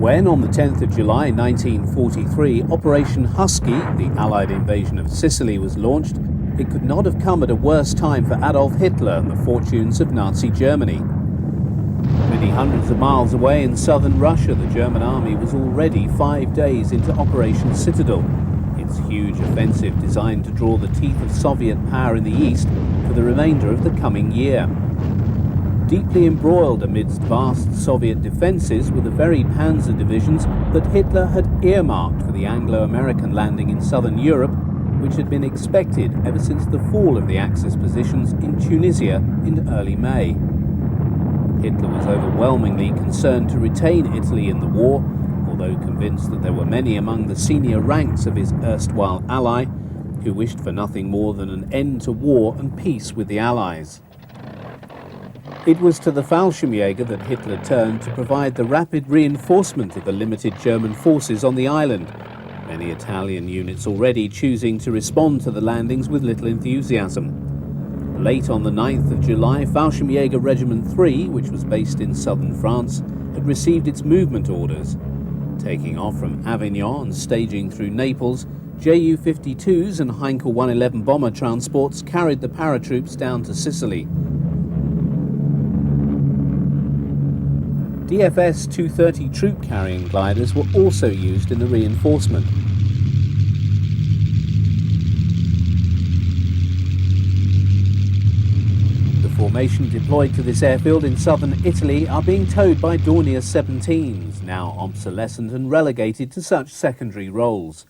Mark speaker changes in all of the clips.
Speaker 1: When, on the 10th of July 1943, Operation Husky, the Allied invasion of Sicily, was launched, it could not have come at a worse time for Adolf Hitler and the fortunes of Nazi Germany. Many hundreds of miles away in southern Russia, the German army was already 5 days into Operation Citadel, its huge offensive designed to draw the teeth of Soviet power in the east for the remainder of the coming year. Deeply embroiled amidst vast Soviet defences were the very panzer divisions that Hitler had earmarked for the Anglo-American landing in southern Europe, which had been expected ever since the fall of the Axis positions in Tunisia in early May. Hitler was overwhelmingly concerned to retain Italy in the war, although convinced that there were many among the senior ranks of his erstwhile ally who wished for nothing more than an end to war and peace with the Allies. It was to the Fallschirmjäger that Hitler turned to provide the rapid reinforcement of the limited German forces on the island, many Italian units already choosing to respond to the landings with little enthusiasm. Late on the 9th of July, Fallschirmjäger Regiment 3, which was based in southern France, had received its movement orders. Taking off from Avignon and staging through Naples, Ju-52s and Heinkel 111 bomber transports carried the paratroops down to Sicily. DFS 230 troop-carrying gliders were also used in the reinforcement. The formation deployed to this airfield in southern Italy are being towed by Dornier 17s, now obsolescent and relegated to such secondary roles.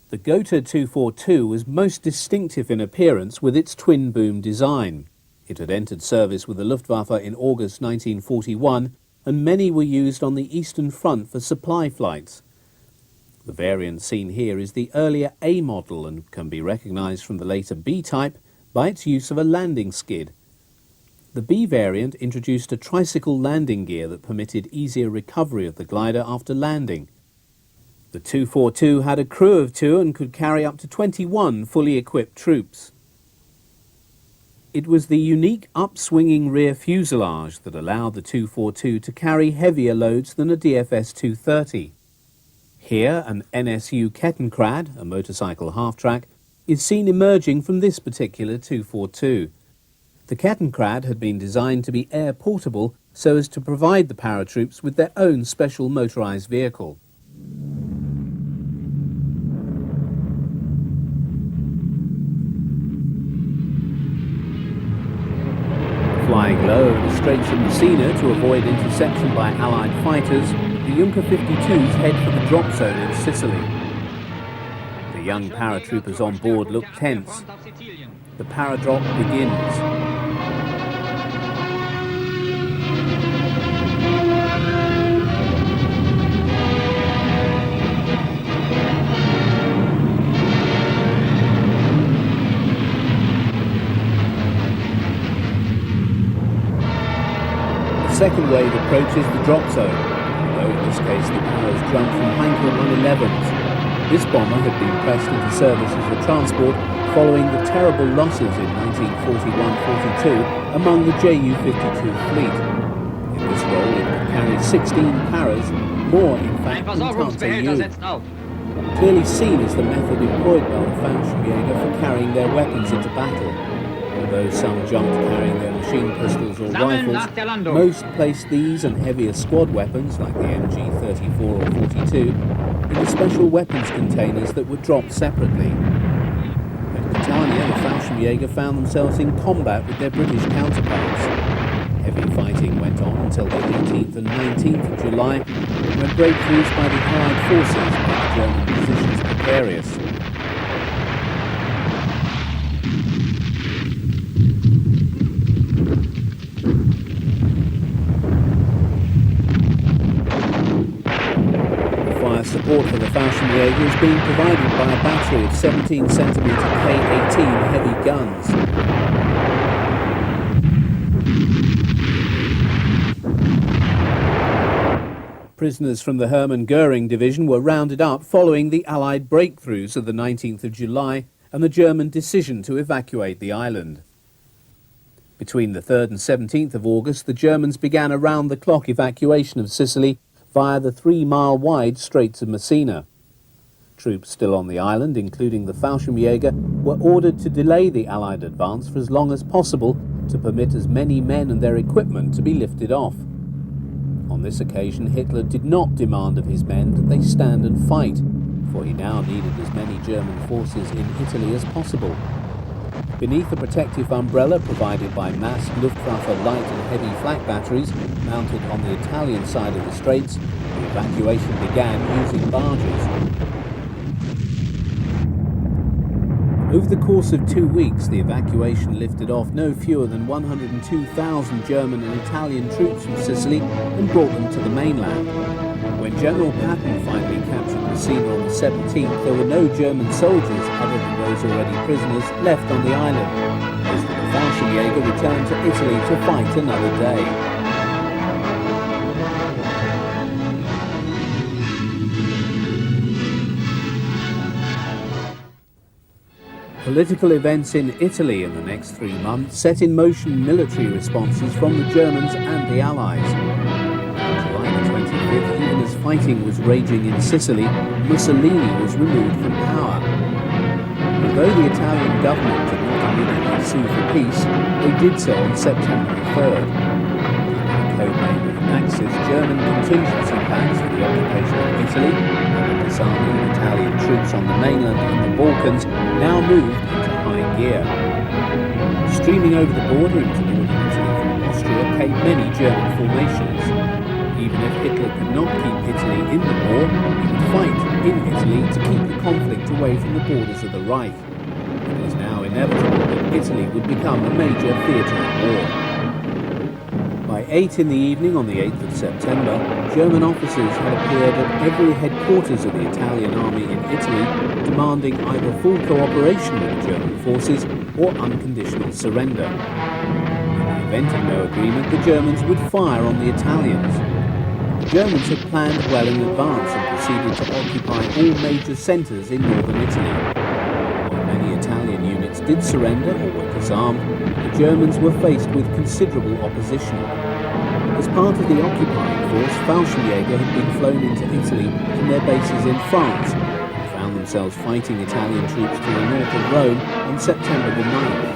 Speaker 1: The Gotha 242 was most distinctive in appearance with its twin-boom design. It had entered service with the Luftwaffe in August 1941, and many were used on the Eastern Front for supply flights. The variant seen here is the earlier A model and can be recognised from the later B type by its use of a landing skid. The B variant introduced a tricycle landing gear that permitted easier recovery of the glider after landing. The 242 had a crew of 2 and could carry up to 21 fully equipped troops. It was the unique upswinging rear fuselage that allowed the 242 to carry heavier loads than a DFS 230. Here, an NSU Kettenkrad, a motorcycle half-track, is seen emerging from this particular 242. The Kettenkrad had been designed to be air-portable so as to provide the paratroops with their own special motorised vehicle. Flying low over the Straits of Messina to avoid interception by Allied fighters, the Junker 52s head for the drop zone in Sicily. The young paratroopers on board look tense. The paradrop begins. The second wave approaches the drop zone, although in this case the arrows jump from Heinkel 111s. This bomber had been pressed into service as a transport following the terrible losses in 1941-42 among the Ju-52 fleet. In this role it could carry 16 paras, more in fact than Tante. Clearly seen as the method employed by the Fallschirmjäger for carrying their weapons into battle. Although some jumped carrying their machine pistols or rifles, most placed these and heavier squad weapons, like the MG-34 or 42, in the special weapons containers that were dropped separately. At Catania, the Fallschirmjäger found themselves in combat with their British counterparts. Heavy fighting went on until the 18th and 19th of July, when breakthroughs by the Allied forces made the German positions precarious. Support for the Fallschirmjäger is being provided by a battery of 17cm K-18 heavy guns. Prisoners from the Hermann Göring division were rounded up following the Allied breakthroughs of the 19th of July and the German decision to evacuate the island. Between the 3rd and 17th of August, the Germans began a round-the-clock evacuation of Sicily via the 3-mile-wide Straits of Messina. Troops still on the island, including the Fallschirmjäger, were ordered to delay the Allied advance for as long as possible to permit as many men and their equipment to be lifted off. On this occasion, Hitler did not demand of his men that they stand and fight, for he now needed as many German forces in Italy as possible. Beneath the protective umbrella provided by massed Luftwaffe light and heavy flak batteries mounted on the Italian side of the straits, the evacuation began using barges. Over the course of 2 weeks, the evacuation lifted off no fewer than 102,000 German and Italian troops from Sicily and brought them to the mainland. When General Patton finally captured Messina on the 17th, there were no German soldiers other than those already prisoners left on the island. Most of the Fallschirmjäger returned to Italy to fight another day. Political events in Italy in the next 3 months set in motion military responses from the Germans and the Allies. On July the 25th, even as fighting was raging in Sicily, Mussolini was removed from power. Although the Italian government did not immediately sue for peace, they did so on September 3rd. The code name of Axis, German contingency plans for the occupation of Italy, and the disarming of Italian troops on the mainland and the Balkans, now moved into high gear. Streaming over the border into northern Italy from Austria came many German formations. Even if Hitler could not keep Italy in the war, he would fight in Italy to keep the conflict away from the borders of the Reich. It was now inevitable that Italy would become a major theatre of war. By 8 in the evening on the 8th of September, German officers had appeared at every headquarters of the Italian army in Italy, demanding either full cooperation with the German forces or unconditional surrender. In the event of no agreement, the Germans would fire on the Italians. The Germans had planned well in advance and proceeded to occupy all major centres in northern Italy. While many Italian units did surrender or were disarmed, the Germans were faced with considerable opposition. As part of the occupying force, Fallschirmjäger had been flown into Italy from their bases in France and found themselves fighting Italian troops to the north of Rome on September the 9th.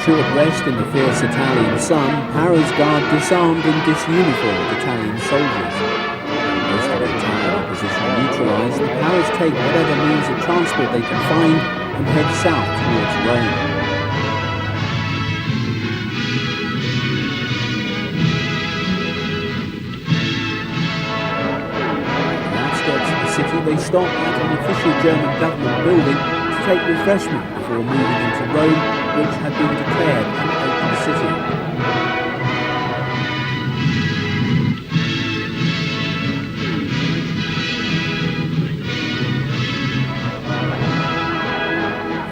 Speaker 1: Short rest in the fierce Italian sun, Para's guard disarmed and disuniformed Italian soldiers. Most of the Italian opposition neutralised, the Paras take whatever means of transport they can find and head south towards Rome. On the outskirts of the city, they stop at an official German government building to take refreshment before moving into Rome, which had been declared an open city.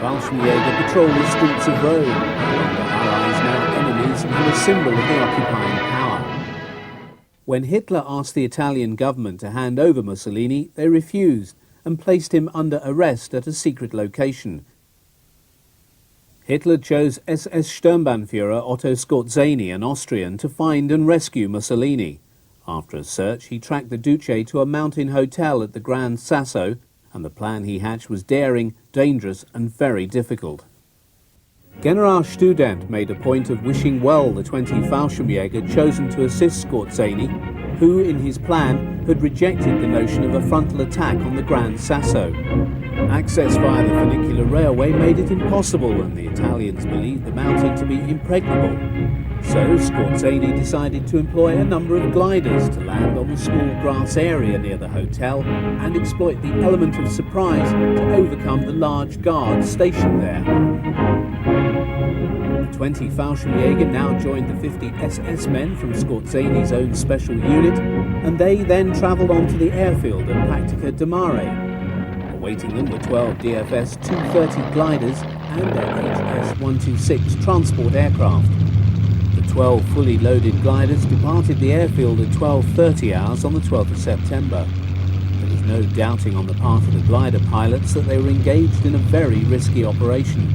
Speaker 1: Fallschirmjäger patrol the streets of Rome, the Allies now enemies and a symbol of the occupying power. When Hitler asked the Italian government to hand over Mussolini, they refused and placed him under arrest at a secret location. Hitler chose SS Sturmbannführer Otto Skorzeny, an Austrian, to find and rescue Mussolini. After a search, he tracked the Duce to a mountain hotel at the Gran Sasso, and the plan he hatched was daring, dangerous and very difficult. Generalstudent made a point of wishing well the 20 Fallschirmjäger chosen to assist Skorzeny, who, in his plan, had rejected the notion of a frontal attack on the Gran Sasso. Access via the funicular railway made it impossible, and the Italians believed the mountain to be impregnable. So Skorzeny decided to employ a number of gliders to land on the small grass area near the hotel and exploit the element of surprise to overcome the large guard stationed there. The 20 Fallschirmjäger now joined the 50 SS men from Skorzeny's own special unit, and they then travelled on to the airfield at Pactica de Mare. Awaiting them were 12 DFS 230 gliders and their HS-126 transport aircraft. The 12 fully loaded gliders departed the airfield at 12:30 hours on the 12th of September. There was no doubting on the part of the glider pilots that they were engaged in a very risky operation.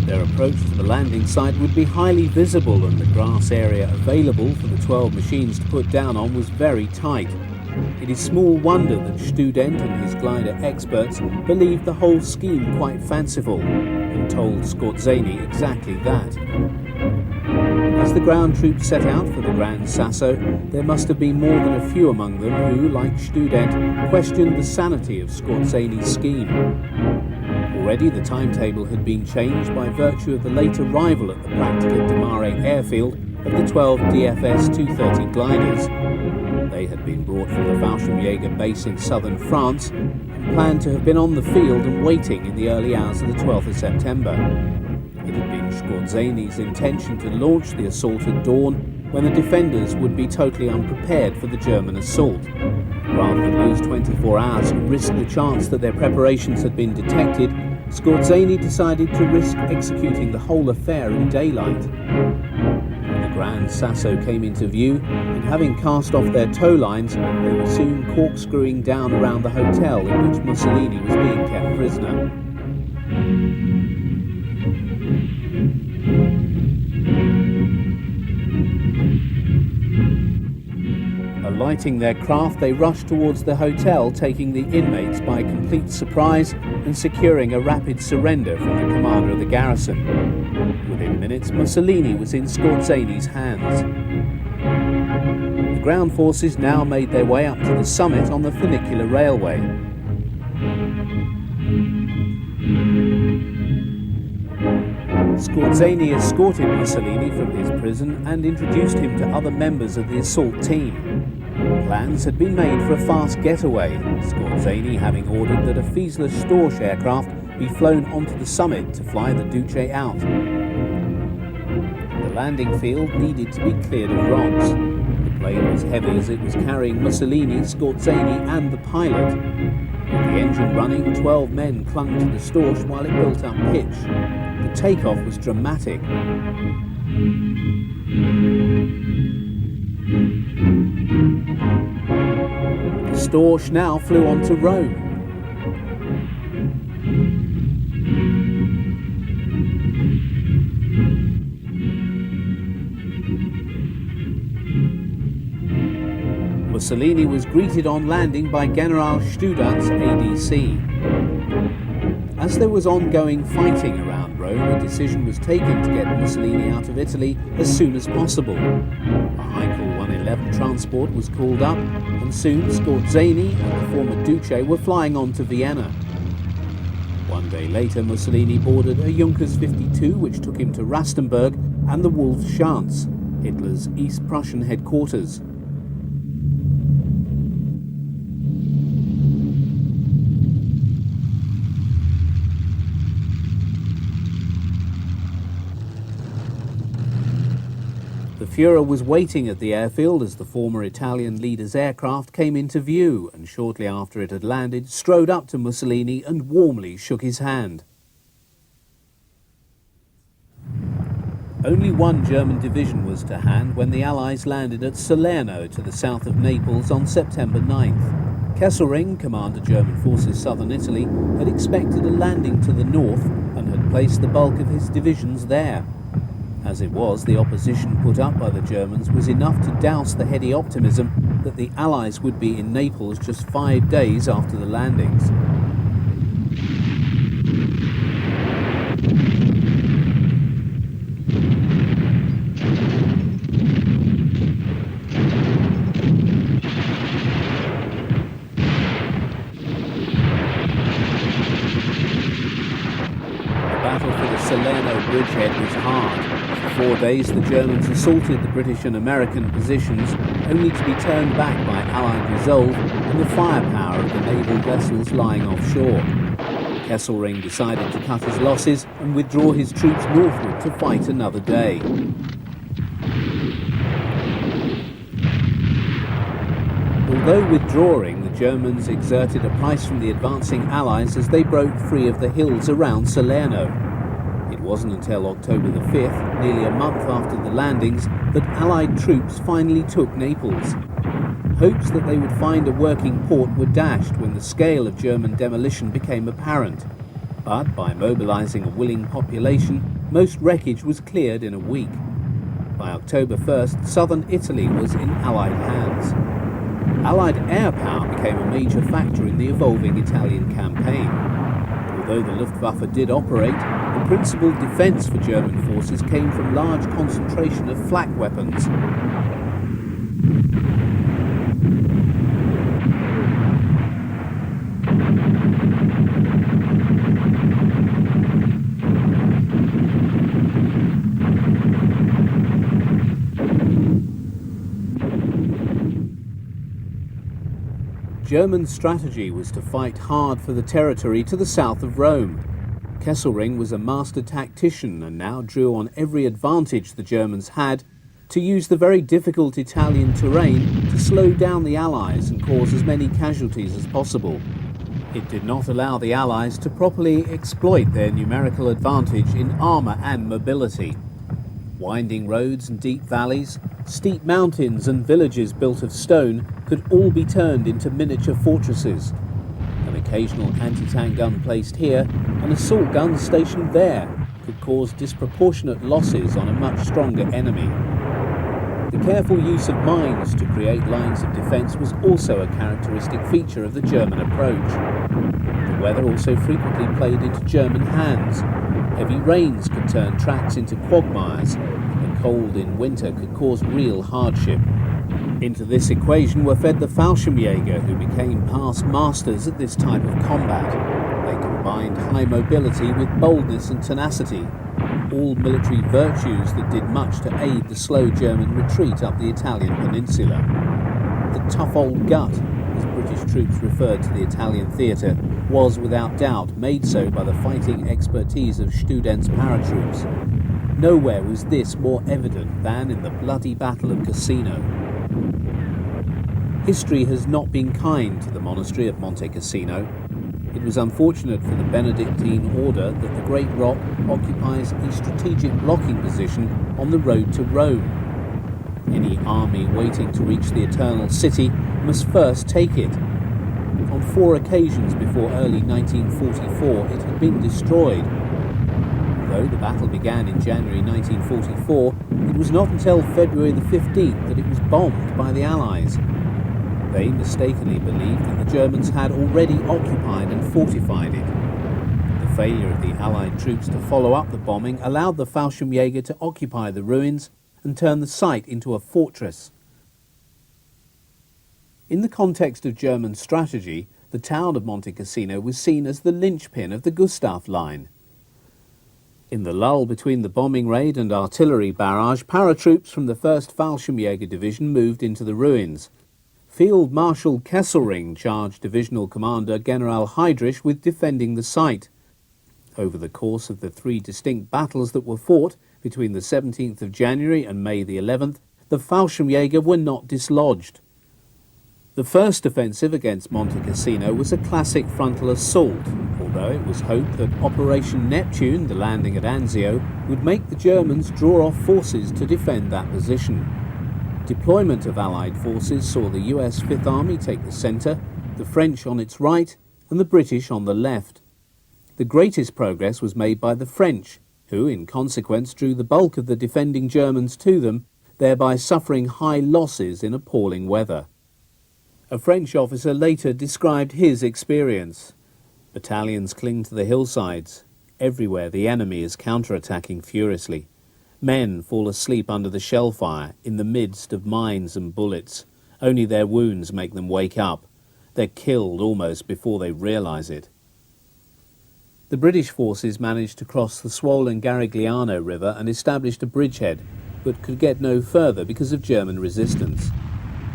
Speaker 1: Their approach to the landing site would be highly visible, and the grass area available for the 12 machines to put down on was very tight. It is small wonder that Student and his glider experts believed the whole scheme quite fanciful and told Scorzeni exactly that. As the ground troops set out for the Gran Sasso, there must have been more than a few among them who, like Student, questioned the sanity of Scorzeni's scheme. Already the timetable had been changed by virtue of the late arrival at the Practica di Mare airfield of the 12 DFS 230 gliders. They had been brought from the Fallschirmjäger base in southern France and planned to have been on the field and waiting in the early hours of the 12th of September. It had been Scorzeni's intention to launch the assault at dawn, when the defenders would be totally unprepared for the German assault. Rather than lose 24 hours and risk the chance that their preparations had been detected, Scorzeni decided to risk executing the whole affair in daylight. The Gran Sasso came into view, and having cast off their tow lines, they were soon corkscrewing down around the hotel in which Mussolini was being kept prisoner. Alighting their craft, they rushed towards the hotel, taking the inmates by complete surprise and securing a rapid surrender from the commander of the garrison. Within minutes, Mussolini was in Scorzeni's hands. The ground forces now made their way up to the summit on the funicular railway. Scorzeni escorted Mussolini from his prison and introduced him to other members of the assault team. Plans had been made for a fast getaway, Scorzeni having ordered that a Fiesler Storch aircraft be flown onto the summit to fly the Duce out. The landing field needed to be cleared of rocks. The plane was heavy as it was carrying Mussolini, Scorzeni and the pilot. With the engine running, 12 men clung to the Storch while it built up pitch. The takeoff was dramatic. The Storch now flew on to Rome. Mussolini was greeted on landing by General Student's ADC. As there was ongoing fighting around Rome, a decision was taken to get Mussolini out of Italy as soon as possible. A Heinkel 111 transport was called up, and soon Scorzeni and the former Duce were flying on to Vienna. One day later, Mussolini boarded a Junkers 52 which took him to Rastenburg and the Wolfschanze, Hitler's East Prussian headquarters. The Führer was waiting at the airfield as the former Italian leader's aircraft came into view, and shortly after it had landed, strode up to Mussolini and warmly shook his hand. Only one German division was to hand when the Allies landed at Salerno to the south of Naples on September 9th. Kesselring, commander German forces southern Italy, had expected a landing to the north and had placed the bulk of his divisions there. As it was, the opposition put up by the Germans was enough to douse the heady optimism that the Allies would be in Naples just 5 days after the landings. The battle for the Salerno bridgehead was hard. For 4 days the Germans assaulted the British and American positions, only to be turned back by Allied resolve and the firepower of the naval vessels lying offshore. Kesselring decided to cut his losses and withdraw his troops northward to fight another day. Although withdrawing, the the Germans exerted a price from the advancing Allies as they broke free of the hills around Salerno. It wasn't until October the 5th, nearly a month after the landings, that Allied troops finally took Naples. Hopes that they would find a working port were dashed when the scale of German demolition became apparent. But by mobilising a willing population, most wreckage was cleared in a week. By October 1st, southern Italy was in Allied hands. Allied air power became a major factor in the evolving Italian campaign. Although the Luftwaffe did operate, the principal defence for German forces came from large concentration of flak weapons. German strategy was to fight hard for the territory to the south of Rome. Kesselring was a master tactician and now drew on every advantage the Germans had to use the very difficult Italian terrain to slow down the Allies and cause as many casualties as possible. It did not allow the Allies to properly exploit their numerical advantage in armour and mobility. Winding roads and deep valleys, steep mountains and villages built of stone could all be turned into miniature fortresses. An occasional anti-tank gun placed here, an assault gun stationed there, could cause disproportionate losses on a much stronger enemy. The careful use of mines to create lines of defence was also a characteristic feature of the German approach. The weather also frequently played into German hands. Heavy rains could turn tracks into quagmires, and the cold in winter could cause real hardship. Into this equation were fed the Fallschirmjäger, who became past masters at this type of combat. They combined high mobility with boldness and tenacity, all military virtues that did much to aid the slow German retreat up the Italian peninsula. The tough old gut, as British troops referred to the Italian theatre, was without doubt made so by the fighting expertise of Student's paratroops. Nowhere was this more evident than in the bloody Battle of Cassino. History has not been kind to the monastery of Monte Cassino. It was unfortunate for the Benedictine order that the Great Rock occupies a strategic blocking position on the road to Rome. Any army waiting to reach the Eternal City must first take it. On 4 occasions before early 1944 it had been destroyed. Though the battle began in January 1944, it was not until February the 15th that it was bombed by the Allies. They mistakenly believed that the Germans had already occupied and fortified it. The failure of the Allied troops to follow up the bombing allowed the Fallschirmjäger to occupy the ruins and turn the site into a fortress. In the context of German strategy, the town of Monte Cassino was seen as the linchpin of the Gustav Line. In the lull between the bombing raid and artillery barrage, paratroops from the 1st Fallschirmjäger Division moved into the ruins. Field Marshal Kesselring charged Divisional Commander General Heydrich with defending the site. Over the course of the 3 distinct battles that were fought between the 17th of January and May the 11th, the Fallschirmjäger were not dislodged. The first offensive against Monte Cassino was a classic frontal assault, although it was hoped that Operation Neptune, the landing at Anzio, would make the Germans draw off forces to defend that position. Deployment of Allied forces saw the US Fifth Army take the centre, the French on its right, and the British on the left. The greatest progress was made by the French, who in consequence drew the bulk of the defending Germans to them, thereby suffering high losses in appalling weather. A French officer later described his experience. Battalions cling to the hillsides. Everywhere the enemy is counterattacking furiously. Men fall asleep under the shell fire in the midst of mines and bullets. Only their wounds make them wake up. They're killed almost before they realise it. The British forces managed to cross the swollen Garigliano River and established a bridgehead, but could get no further because of German resistance.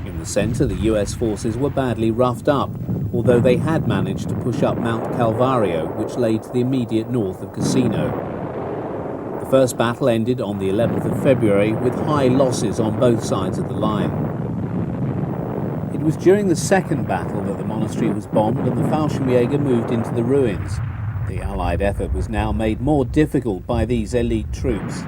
Speaker 1: In the centre, the US forces were badly roughed up, although they had managed to push up Mount Calvario, which lay to the immediate north of Cassino. The first battle ended on the 11th of February with high losses on both sides of the line. It was during the second battle that the monastery was bombed and the Fallschirmjäger moved into the ruins. The Allied effort was now made more difficult by these elite troops.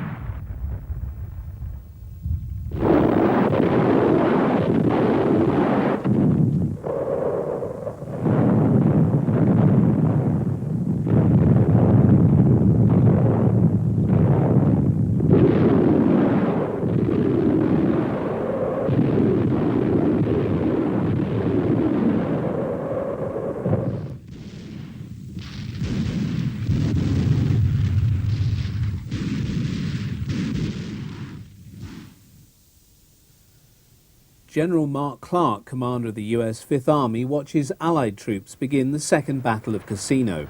Speaker 1: General Mark Clark, commander of the US Fifth Army, watches Allied troops begin the Second Battle of Cassino.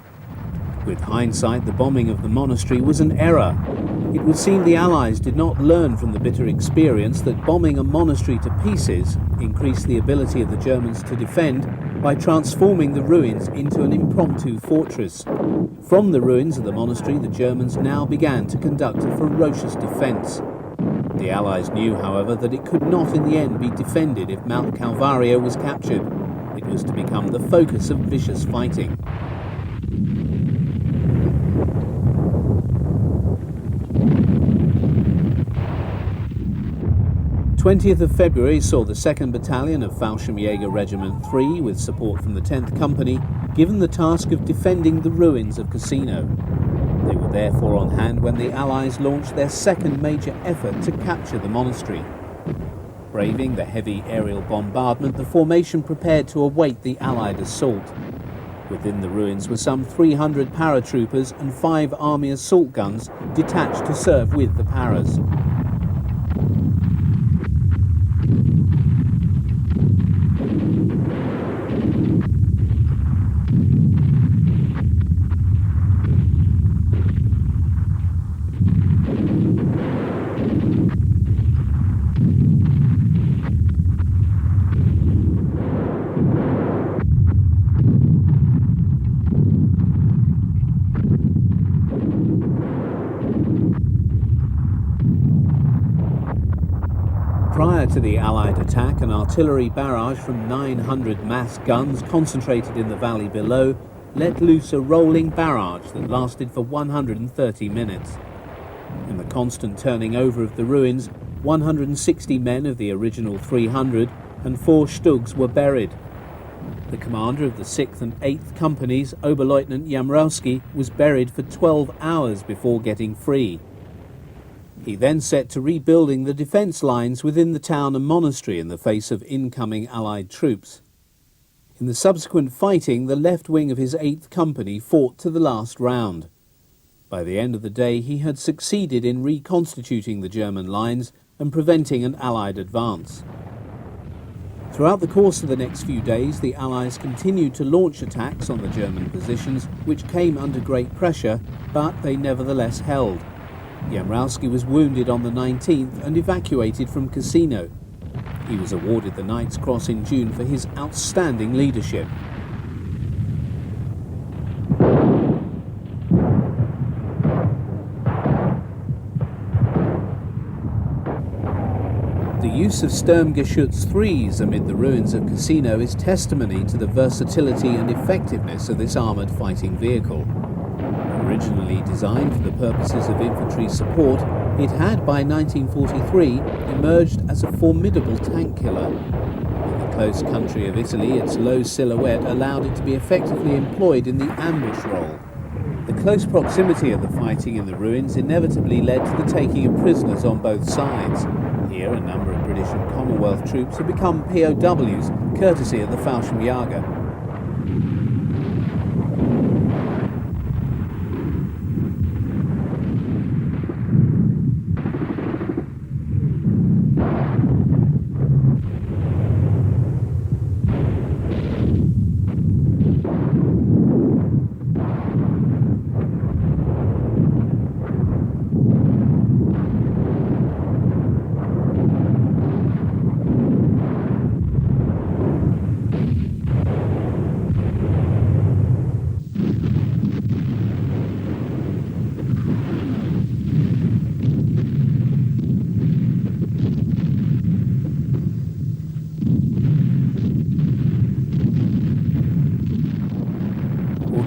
Speaker 1: With hindsight, the bombing of the monastery was an error. It would seem the Allies did not learn from the bitter experience that bombing a monastery to pieces increased the ability of the Germans to defend by transforming the ruins into an impromptu fortress. From the ruins of the monastery, the Germans now began to conduct a ferocious defence. The Allies knew, however, that it could not in the end be defended if Mount Calvario was captured. It was to become the focus of vicious fighting. 20th of February saw the 2nd Battalion of Fallschirmjäger Regiment 3, with support from the 10th Company, given the task of defending the ruins of Cassino. They were therefore on hand when the Allies launched their second major effort to capture the monastery. Braving the heavy aerial bombardment, the formation prepared to await the Allied assault. Within the ruins were some 300 paratroopers and 5 army assault guns detached to serve with the paras. Prior to the Allied attack, an artillery barrage from 900 mass guns concentrated in the valley below let loose a rolling barrage that lasted for 130 minutes. In the constant turning over of the ruins, 160 men of the original 300 and 4 Stugs were buried. The commander of the 6th and 8th Companies, Oberleutnant Jamrowski, was buried for 12 hours before getting free. He then set to rebuilding the defence lines within the town and monastery in the face of incoming Allied troops. In the subsequent fighting, the left wing of his 8th Company fought to the last round. By the end of the day, he had succeeded in reconstituting the German lines and preventing an Allied advance. Throughout the course of the next few days, the Allies continued to launch attacks on the German positions, which came under great pressure, but they nevertheless held. Jamrowski was wounded on the 19th and evacuated from Cassino. He was awarded the Knight's Cross in June for his outstanding leadership. The use of Sturmgeschütz 3s amid the ruins of Cassino is testimony to the versatility and effectiveness of this armoured fighting vehicle. Originally designed for the purposes of infantry support, it had by 1943 emerged as a formidable tank killer. In the close country of Italy, its low silhouette allowed it to be effectively employed in the ambush role. The close proximity of the fighting in the ruins inevitably led to the taking of prisoners on both sides. Here, a number of British and Commonwealth troops had become POWs, courtesy of the Fallschirmjäger.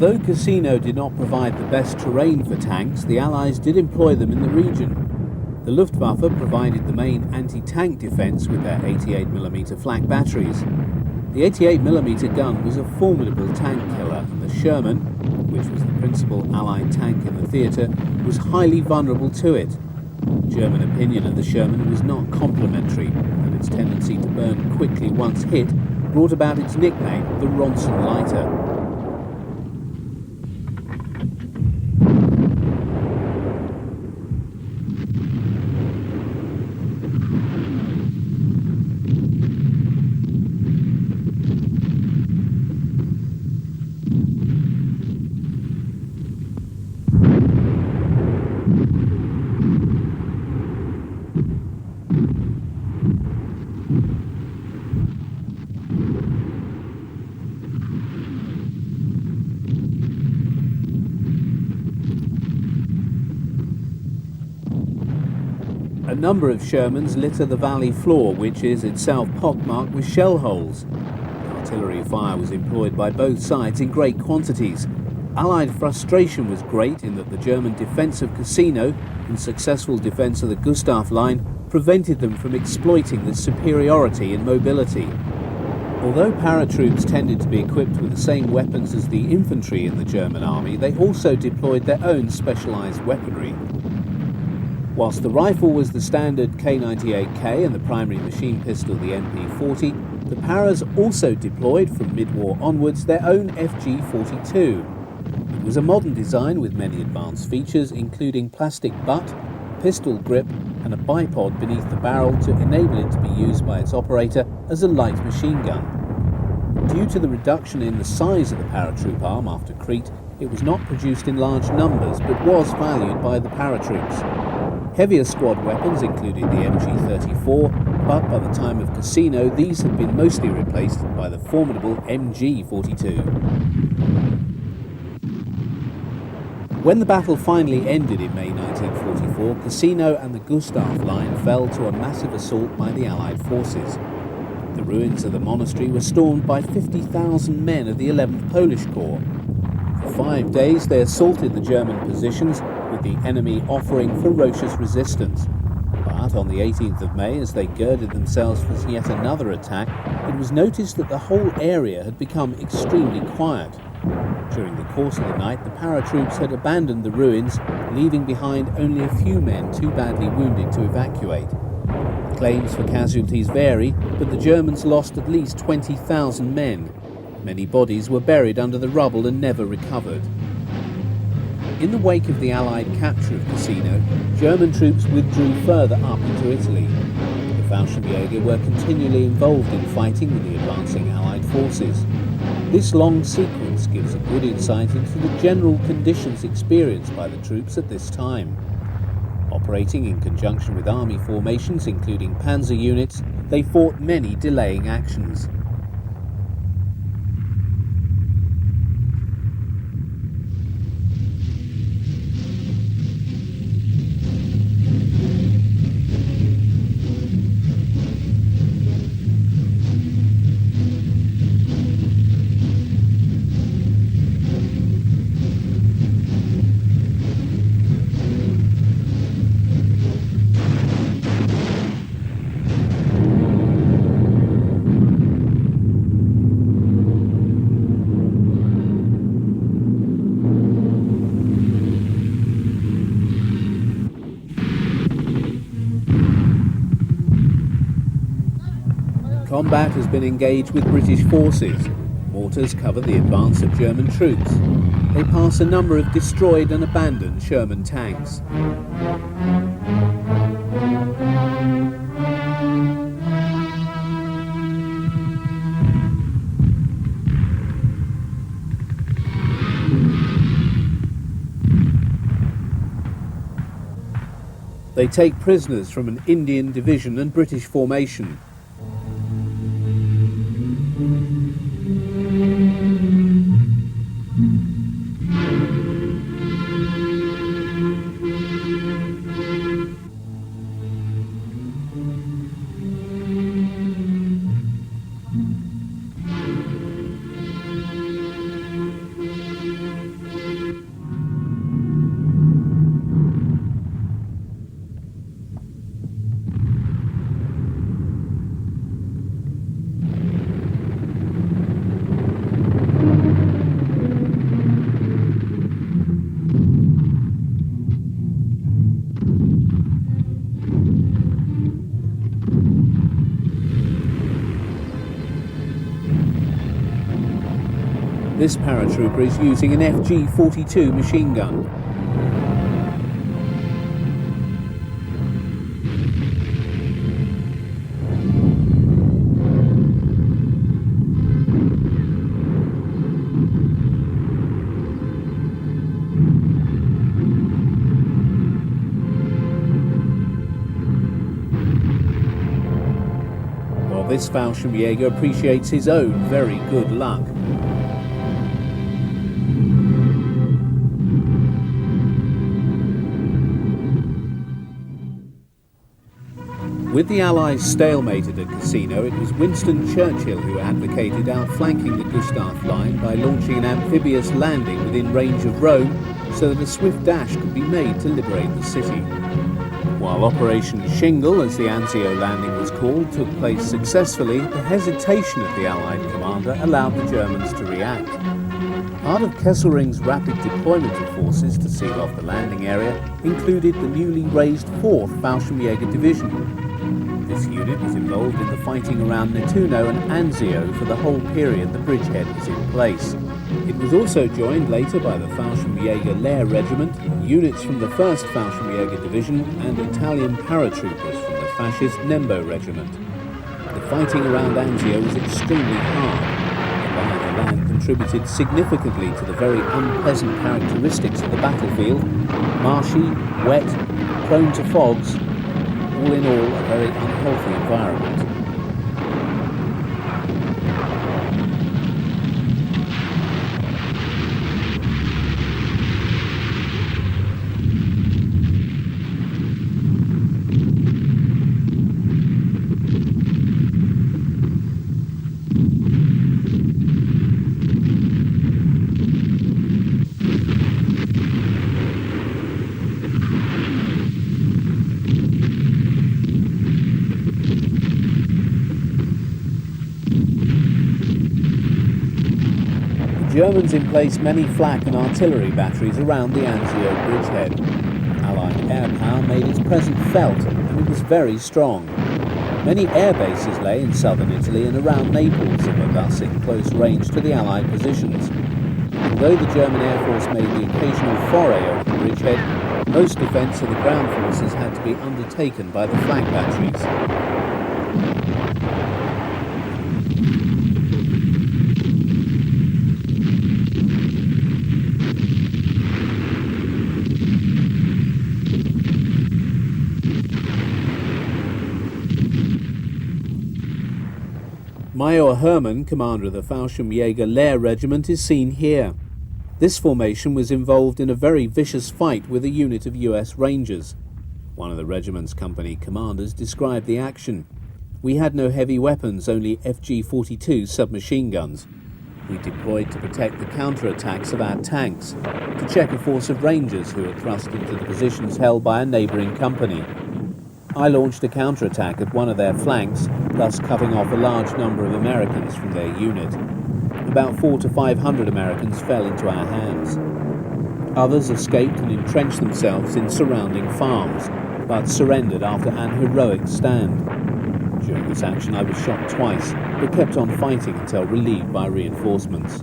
Speaker 1: Although Cassino did not provide the best terrain for tanks, the Allies did employ them in the region. The Luftwaffe provided the main anti-tank defence with their 88mm flak batteries. The 88mm gun was a formidable tank killer, and the Sherman, which was the principal Allied tank in the theatre, was highly vulnerable to it. German opinion of the Sherman was not complimentary, and its tendency to burn quickly once hit brought about its nickname, the Ronson Lighter. A number of Shermans litter the valley floor, which is itself pockmarked with shell holes. Artillery fire was employed by both sides in great quantities. Allied frustration was great in that the German defence of Cassino and successful defence of the Gustav Line prevented them from exploiting the superiority in mobility. Although paratroops tended to be equipped with the same weapons as the infantry in the German army, they also deployed their own specialised weaponry. Whilst the rifle was the standard K98K and the primary machine pistol the MP40, the Paras also deployed from mid-war onwards their own FG42. It was a modern design with many advanced features, including plastic butt, pistol grip and a bipod beneath the barrel to enable it to be used by its operator as a light machine gun. Due to the reduction in the size of the paratroop arm after Crete, it was not produced in large numbers but was valued by the paratroops. Heavier squad weapons included the MG34, but by the time of Cassino these had been mostly replaced by the formidable MG42. When the battle finally ended in May 1944, Cassino and the Gustav Line fell to a massive assault by the Allied forces. The ruins of the monastery were stormed by 50,000 men of the 11th Polish Corps. For 5 days they assaulted the German positions, with the enemy offering ferocious resistance. But on the 18th of May, as they girded themselves for yet another attack, it was noticed that the whole area had become extremely quiet. During the course of the night, the paratroops had abandoned the ruins, leaving behind only a few men too badly wounded to evacuate. Claims for casualties vary, but the Germans lost at least 20,000 men. Many bodies were buried under the rubble and never recovered. In the wake of the Allied capture of Cassino, German troops withdrew further up into Italy. The Fallschirmjäger were continually involved in fighting with the advancing Allied forces. This long sequence gives a good insight into the general conditions experienced by the troops at this time. Operating in conjunction with army formations, including panzer units, they fought many delaying actions. Combat has been engaged with British forces. Mortars cover the advance of German troops. They pass a number of destroyed and abandoned Sherman tanks. They take prisoners from an Indian division and British formation. This paratrooper is using an FG-42 machine gun. While this Fallschirmjäger appreciates his own very good luck. With the Allies stalemated at Cassino, it was Winston Churchill who advocated outflanking the Gustav line by launching an amphibious landing within range of Rome so that a swift dash could be made to liberate the city. While Operation Shingle, as the Anzio landing was called, took place successfully, the hesitation of the Allied commander allowed the Germans to react. Part of Kesselring's rapid deployment of forces to seal off the landing area included the newly raised 4th Fallschirmjäger Division. This unit was involved in the fighting around Nettuno and Anzio for the whole period the bridgehead was in place. It was also joined later by the Fallschirmjäger Lehr Regiment, units from the 1st Fallschirmjäger Division and Italian paratroopers from the fascist Nembo Regiment. The fighting around Anzio was extremely hard. The lie of the land contributed significantly to the very unpleasant characteristics of the battlefield: marshy, wet, prone to fogs, all in all a very unhealthy environment. The Germans emplaced many flak and artillery batteries around the Anzio bridgehead. Allied air power made its presence felt, and it was very strong. Many air bases lay in southern Italy and around Naples and were thus in close range to the Allied positions. Although the German Air Force made the occasional foray over the bridgehead, most defence of the ground forces had to be undertaken by the flak batteries. Major Hermann, commander of the Fallschirmjäger Lehr Regiment, is seen here. This formation was involved in a very vicious fight with a unit of US Rangers. One of the regiment's company commanders described the action. "We had no heavy weapons, only FG-42 submachine guns. We deployed to protect the counterattacks of our tanks, to check a force of Rangers who had thrust into the positions held by a neighbouring company. I launched a counterattack at one of their flanks, thus cutting off a large number of Americans from their unit. About 400 to 500 Americans fell into our hands. Others escaped and entrenched themselves in surrounding farms, but surrendered after an heroic stand. During this action I was shot twice, but kept on fighting until relieved by reinforcements."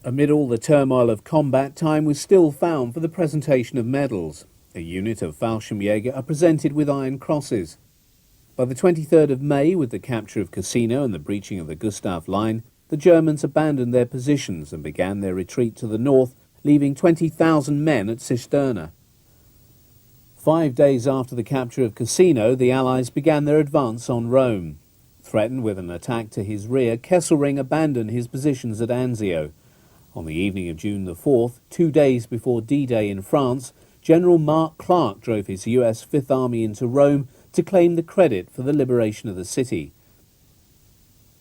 Speaker 1: Amid all the turmoil of combat, time was still found for the presentation of medals. A unit of Fallschirmjäger are presented with iron crosses. By the 23rd of May, with the capture of Cassino and the breaching of the Gustav line, the Germans abandoned their positions and began their retreat to the north, leaving 20,000 men at Cisterna. 5 days after the capture of Cassino, the Allies began their advance on Rome. Threatened with an attack to his rear, Kesselring abandoned his positions at Anzio. On the evening of June the 4th, 2 days before D-Day in France, General Mark Clark drove his US Fifth Army into Rome to claim the credit for the liberation of the city.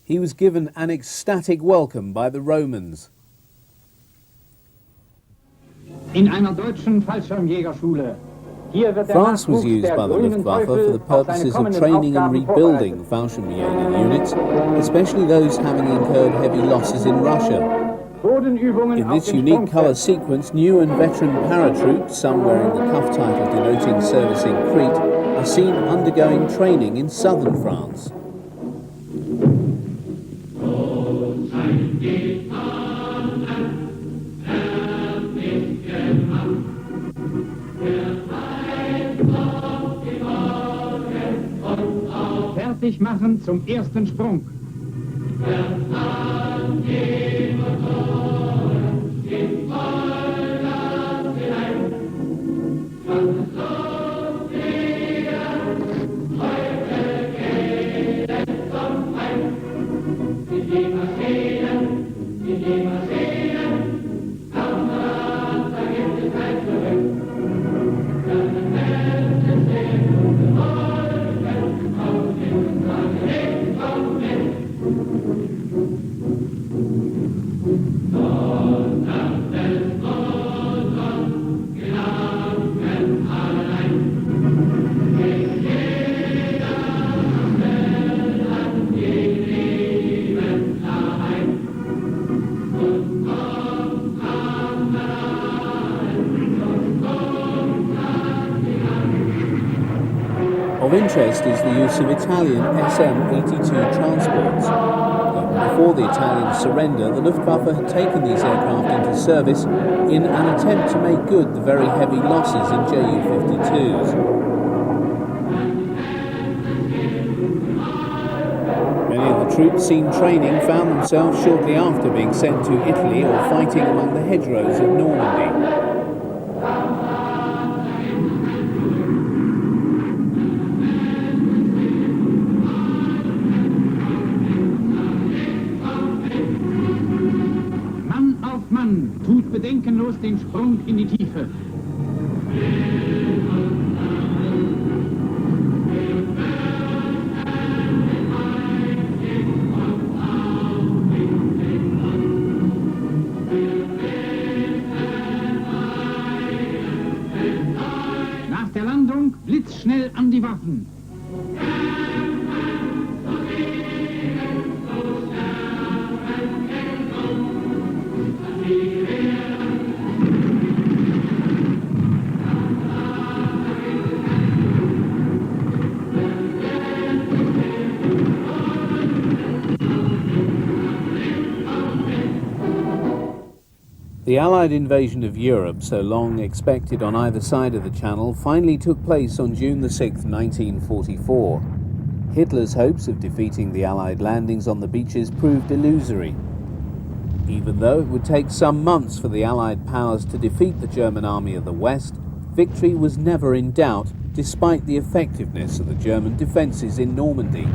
Speaker 1: He was given an ecstatic welcome by the Romans. France was used by the Luftwaffe for the purposes of training and rebuilding Fallschirmjäger units, especially those having incurred heavy losses in Russia. In this unique colour sequence, new and veteran paratroops, some wearing the cuff title denoting service in Crete, are seen undergoing training in southern France.
Speaker 2: Fertig machen zum ersten Sprung.
Speaker 1: Of interest is the use of Italian SM-82 transports. Even before the Italians' surrender, the Luftwaffe had taken these aircraft into service in an attempt to make good the very heavy losses in Ju-52s. Many of the troops seen training found themselves shortly after being sent to Italy or fighting among the hedgerows of Normandy.
Speaker 2: Tut bedenkenlos den Sprung in die Tiefe. Nach der Landung blitzschnell an die Waffen.
Speaker 1: The Allied invasion of Europe, so long expected on either side of the Channel, finally took place on June the 6th, 1944. Hitler's hopes of defeating the Allied landings on the beaches proved illusory. Even though it would take some months for the Allied powers to defeat the German army of the West, victory was never in doubt, despite the effectiveness of the German defences in Normandy.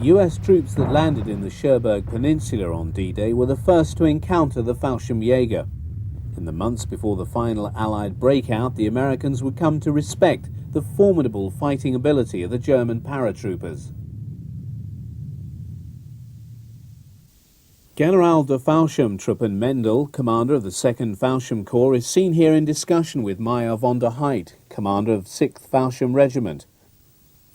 Speaker 1: US troops that landed in the Cherbourg Peninsula on D-Day were the first to encounter the Fallschirmjäger. In the months before the final Allied breakout, the Americans would come to respect the formidable fighting ability of the German paratroopers. General der Fallschirmtruppen Mendel, commander of the 2nd Fallschirm Corps, is seen here in discussion with Meyer von der Heydt, commander of 6th Fallschirm Regiment.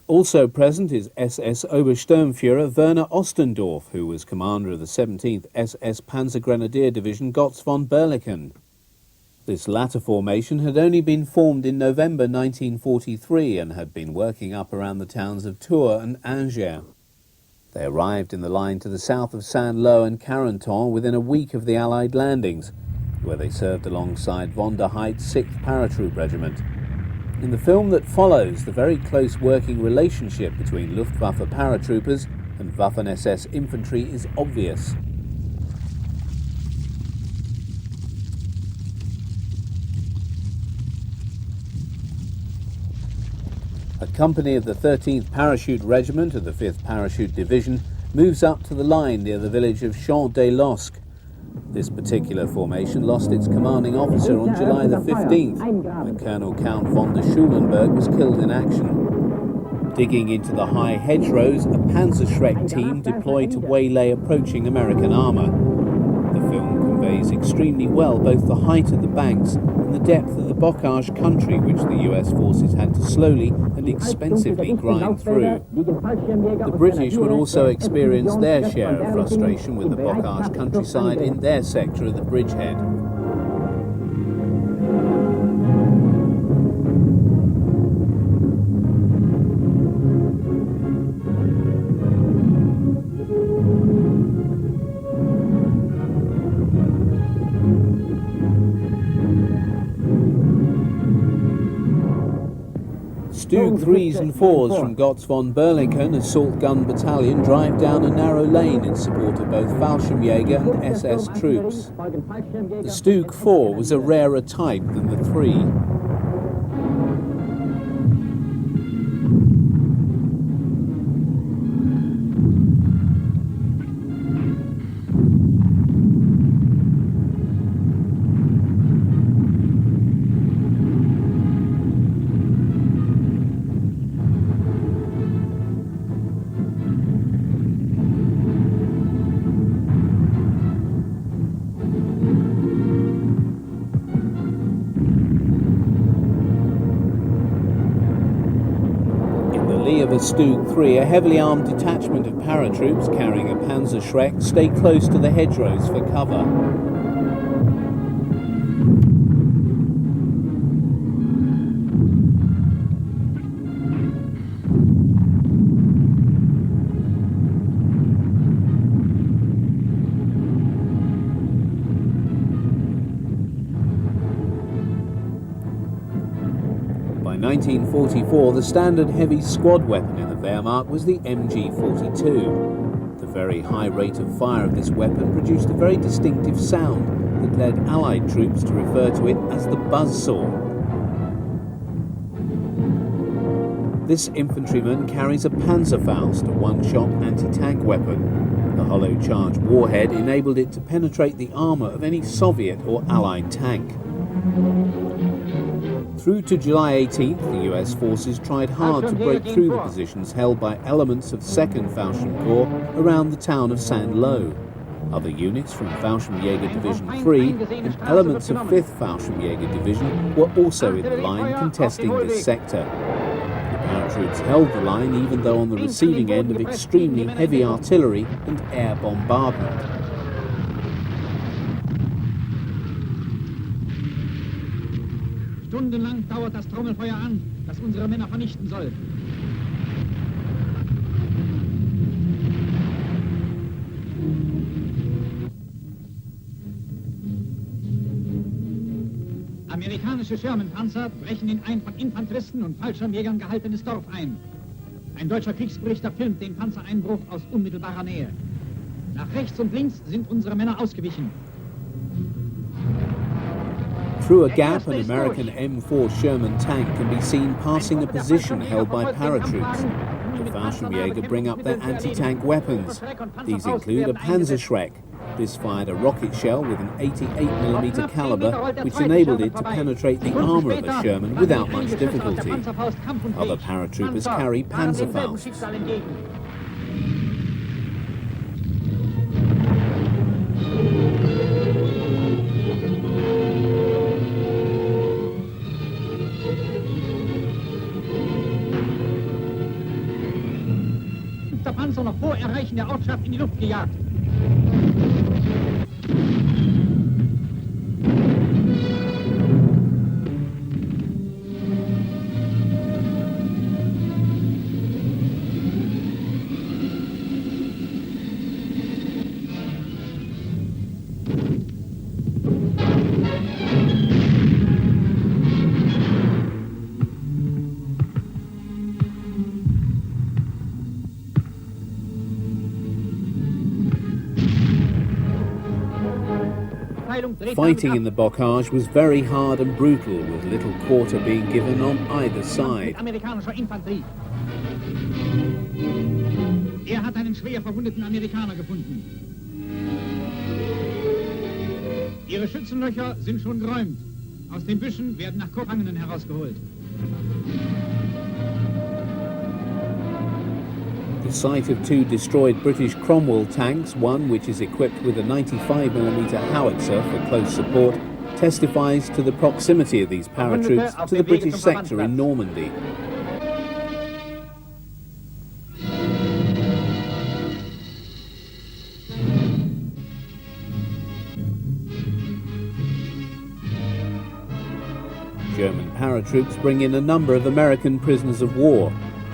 Speaker 1: Also present is SS Obersturmführer Werner Ostendorf, who was commander of the 17th SS Panzergrenadier Division Gotz von Berlichingen. This latter formation had only been formed in November 1943 and had been working up around the towns of Tours and Angers. They arrived in the line to the south of Saint-Lô and Carentan within a week of the Allied landings, where they served alongside von der Heydt's 6th Paratroop Regiment. In the film that follows, the very close working relationship between Luftwaffe paratroopers and Waffen-SS infantry is obvious. A company of the 13th Parachute Regiment of the 5th Parachute Division moves up to the line near the village of Champ-des-Losques. This particular formation lost its commanding officer on July the 15th, when Colonel Count von der Schulenburg was killed in action. Digging into the high hedgerows, a Panzerschreck team deployed to waylay approaching American armour. The film conveys extremely well both the height of the banks and the depth of the bocage country which the US forces had to slowly and expensively grind through. The British would also experience their share of frustration with the bocage countryside in their sector of the bridgehead. Stug 3s and 4s from Gotz von Berlichingen Assault Gun Battalion drive down a narrow lane in support of both Fallschirmjäger and SS troops. The Stug 4 was a rarer type than the 3. Of a Stug 3, a heavily armed detachment of paratroops carrying a Panzerschreck stay close to the hedgerows for cover. In 1944, the standard heavy squad weapon in the Wehrmacht was the MG-42. The very high rate of fire of this weapon produced a very distinctive sound that led Allied troops to refer to it as the buzzsaw. This infantryman carries a Panzerfaust, a one-shot anti-tank weapon. The hollow charge warhead enabled it to penetrate the armour of any Soviet or Allied tank. Through to July 18th, the US forces tried hard to break through the positions held by elements of 2nd Fallschirmkorps around the town of Saint-Lô. Other units from Fallschirmjäger Division 3 and elements of 5th Fallschirmjäger Division were also in the line contesting this sector. The paratroops held the line even though on the receiving end of extremely heavy artillery and air bombardment.
Speaker 2: Stundenlang dauert das Trommelfeuer an, das unsere Männer vernichten soll. Amerikanische Sherman-Panzer brechen in ein von Infanteristen und Fallschirmjägern gehaltenes Dorf ein. Ein deutscher Kriegsberichter filmt den Panzereinbruch aus unmittelbarer Nähe. Nach rechts und links sind unsere Männer ausgewichen.
Speaker 1: Through a gap, an American M4 Sherman tank can be seen passing a position held by paratroops. The Fallschirmjäger bring up their anti-tank weapons. These include a Panzerschreck. This fired a rocket shell with an 88mm caliber, which enabled it to penetrate the armour of a Sherman without much difficulty. Other paratroopers carry Panzerfausts.
Speaker 2: vor Erreichen der Ortschaft in die Luft gejagt.
Speaker 1: Fighting in the bocage was very hard and brutal, with little quarter being given on either side.
Speaker 2: Amerikanischer Infanterie. Hat einen schwer verwundeten Amerikaner gefunden. Ihre Schützenlöcher sind schon geräumt. Aus den Büschen werden nach Gefangenen herausgeholt.
Speaker 1: The sight of two destroyed British Cromwell tanks, one which is equipped with a 95mm howitzer for close support, testifies to the proximity of these paratroops to the British sector in Normandy. German paratroops bring in a number of American prisoners of war.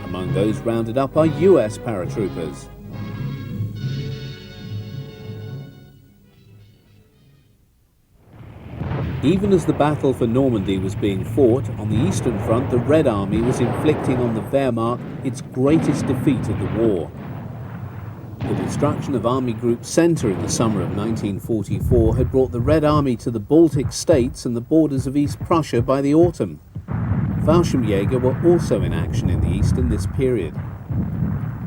Speaker 1: Among those rounded up are US paratroopers. Even as the battle for Normandy was being fought, on the Eastern Front the Red Army was inflicting on the Wehrmacht its greatest defeat of the war. The destruction of Army Group Centre in the summer of 1944 had brought the Red Army to the Baltic states and the borders of East Prussia by the autumn. Fallschirmjäger were also in action in the east in this period.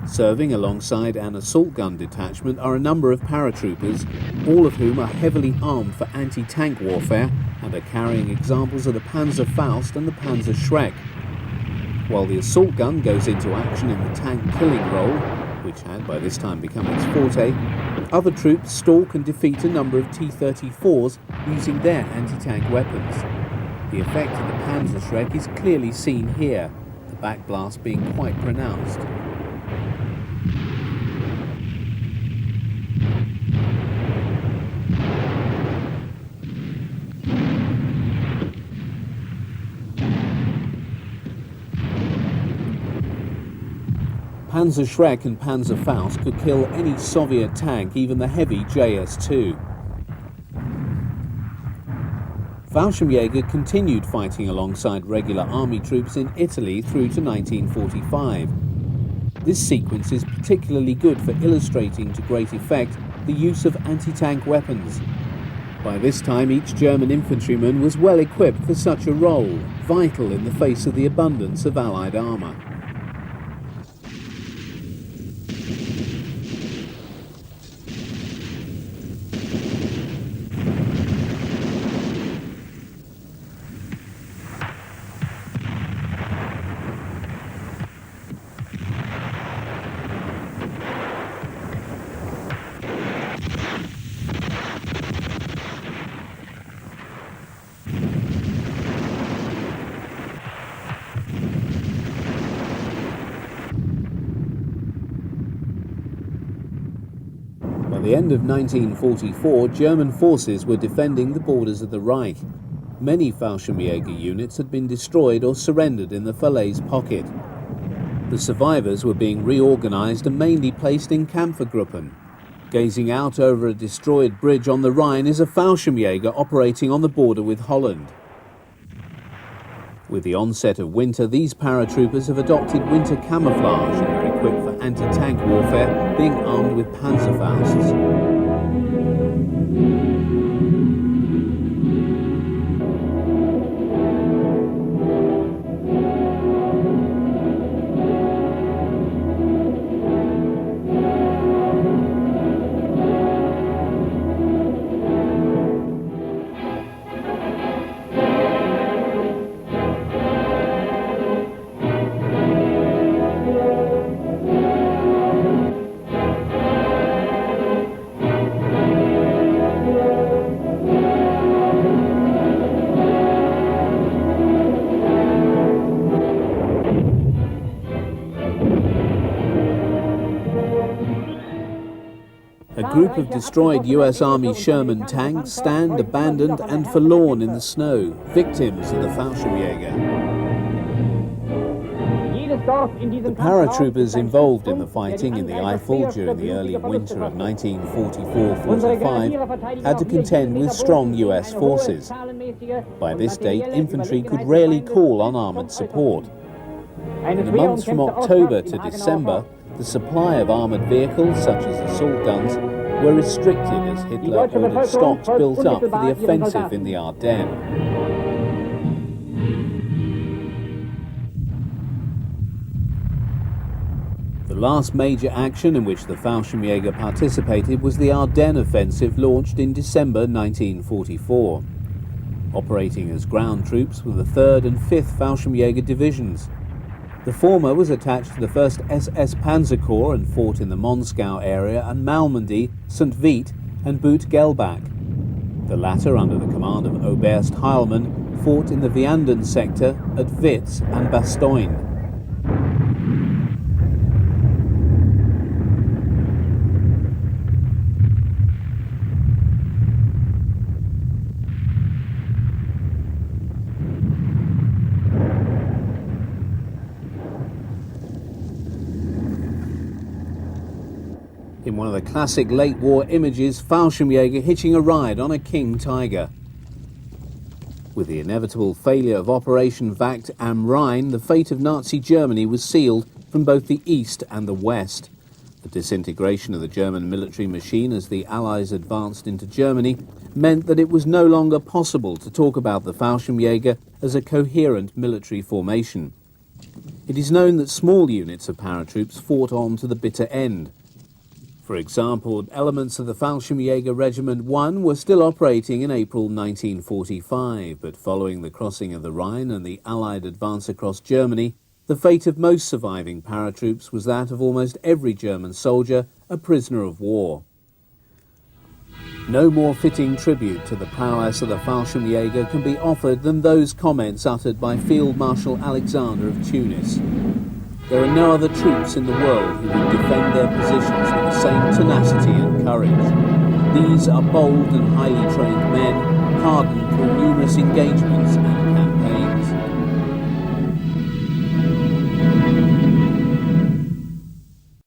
Speaker 1: Serving alongside an assault gun detachment are a number of paratroopers, all of whom are heavily armed for anti-tank warfare and are carrying examples of the Panzerfaust and the Panzerschreck. While the assault gun goes into action in the tank killing role, which had by this time become its forte, other troops stalk and defeat a number of T-34s using their anti-tank weapons. The effect of the Panzerschreck is clearly seen here, the backblast being quite pronounced. Panzerschreck and Panzerfaust could kill any Soviet tank, even the heavy JS-2. Fallschirmjäger continued fighting alongside regular army troops in Italy through to 1945. This sequence is particularly good for illustrating to great effect the use of anti-tank weapons. By this time each German infantryman was well equipped for such a role, vital in the face of the abundance of Allied armour. By the end of 1944, German forces were defending the borders of the Reich. Many Fallschirmjäger units had been destroyed or surrendered in the Falaise pocket. The survivors were being reorganized and mainly placed in Kampfergruppen. Gazing out over a destroyed bridge on the Rhine is a Fallschirmjäger operating on the border with Holland. With the onset of winter, these paratroopers have adopted winter camouflage and are equipped for anti-tank warfare, being armed with Panzerfausts. group of destroyed US Army Sherman tanks stand abandoned and forlorn in the snow, victims of the Fallschirmjäger. The paratroopers involved in the fighting in the Eifel during the early winter of 1944-45 had to contend with strong US forces. By this date, infantry could rarely call on armoured support. In the months from October to December, the supply of armoured vehicles, such as assault guns, were restricted as Hitler ordered stocks built up for the offensive in the Ardennes. The last major action in which the Fallschirmjäger participated was the Ardennes offensive launched in December 1944. Operating as ground troops were the 3rd and 5th Fallschirmjäger divisions. The former was attached to the 1st SS Panzer Corps and fought in the Monsgau area and Malmedy, St. Vith and Boot-Gelbach. The latter, under the command of Oberst Heilmann, fought in the Vianden sector at Witz and Bastogne. In one of the classic late-war images, Fallschirmjäger hitching a ride on a King Tiger. With the inevitable failure of Operation Wacht am Rhein, the fate of Nazi Germany was sealed from both the east and the west. The disintegration of the German military machine as the Allies advanced into Germany meant that it was no longer possible to talk about the Fallschirmjäger as a coherent military formation. It is known that small units of paratroops fought on to the bitter end. For example, elements of the Fallschirmjäger Regiment 1 were still operating in April 1945, but following the crossing of the Rhine and the Allied advance across Germany, the fate of most surviving paratroops was that of almost every German soldier, a prisoner of war. No more fitting tribute to the prowess of the Fallschirmjäger can be offered than those comments uttered by Field Marshal Alexander of Tunis. There are no other troops in the world who would defend their positions with the same tenacity and courage. These are bold and highly trained men, hardened through numerous engagements and